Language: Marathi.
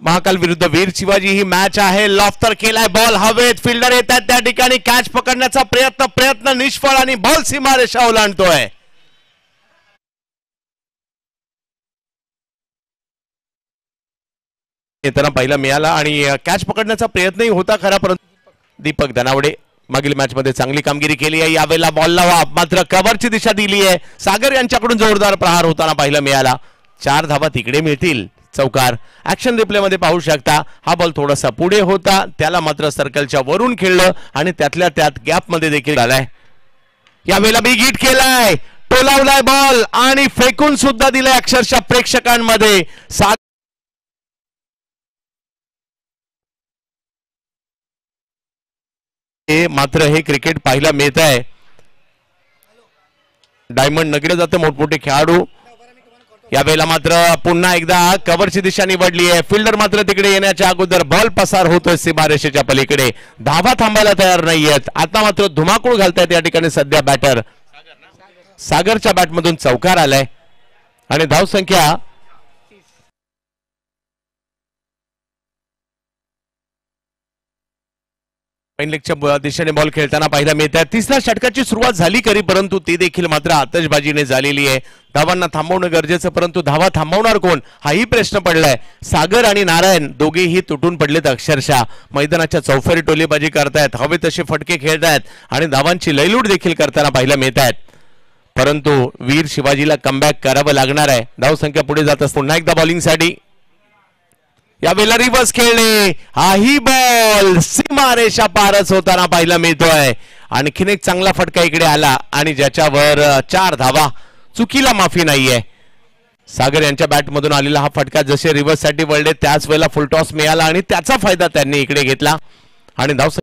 महाकाल विरुद्ध वीर शिवाजी ही मॅच आहे। लॉफ्टर केलाय बॉल हवेत, फिल्डर येतात त्या ठिकाणी कॅच पकडण्याचा प्रयत्न निष्फळ आणि बॉल सीमारेषा ओलांडतोय। येताना पहिला मिळाला आणि कॅच पकडण्याचा प्रयत्नही होता खरा, परंतु दीपक धनावडे मागील मॅच मध्ये चांगली कामगिरी केली आहे। यावेळेला बॉल लावा मात्र कव्हरची दिशा दिली आहे। सागर यांच्याकडून जोरदार प्रहार होताना पहिला मिळाला। 4 धावा तिकडे मिळतील। चौकार ऍक्शन रिप्ले मध्ये पाहू शकता। हा बॉल थोडासा पुढे होता, त्याला मात्र सर्कलच्या वरून खेळलं आणि त्यातल्या त्यात गॅप मध्ये देखील आलाय। यावेळेला बिग हिट केलाय, टोलावलाय बॉल आणि फेकून सुद्धा दिलाय अक्षरशः प्रेक्षकांमध्ये। मात्र हे क्रिकेट पाहायला मिळत आहे। डायमंड नगडे जाते मोठमोठे खेळाडू। यावेळेला मात्र पुन्हा एकदा कव्हरची दिशा निवडली आहे। फिल्डर मात्र तिकडे येण्याच्या अगोदर बॉल पसार होतोय सीमारेषेच्या पलीकडे। धावा थांबायला तयार नाहीयेत। आता मात्र धुमाकूळ घालतायत या ठिकाणी सध्या बॅटर। सागरच्या बॅटमधून चौकार आलाय आणि धावसंख्या लेगच्या दिशेने बॉल खेळताना पाहायला मिळत आहे। तिसऱ्या षटकाची सुरुवात झाली खरी, परंतु ती देखील मात्र आतषबाजीने झालेली आहे। धावांना थांबवणं गरजेचं, परंतु धावा थांबवणार कोण हाही प्रश्न पडलाय। सागर आणि नारायण दोघेही तुटून पडलेत अक्षरशः। मैदानाच्या चौफेरी टोलीबाजी करतायत, हवे तसे फटके खेळतायत आणि धावांची लयलूट देखील करताना पाहायला मिळत आहेत। परंतु वीर शिवाजीला कमबॅक करावं लागणार आहे। धावसंख्या पुढे जात असताना पुन्हा एकदा बॉलिंगसाठी यावेळेला रिव्हर्स खेळणे, हाही बॉल सीमारेषा पारच होताना पाहायला मिळतोय। आणखीन एक चांगला फटका इकडे आला आणि ज्याच्यावर 4 धावा, चुकीला माफी नाहीये। सागर यांच्या बॅटमधून आलेला हा फटका जसे रिव्हर्स साठी वळले त्याच वेळेला फुलटॉस मिळाला आणि त्याचा फायदा त्यांनी इकडे घेतला आणि धाव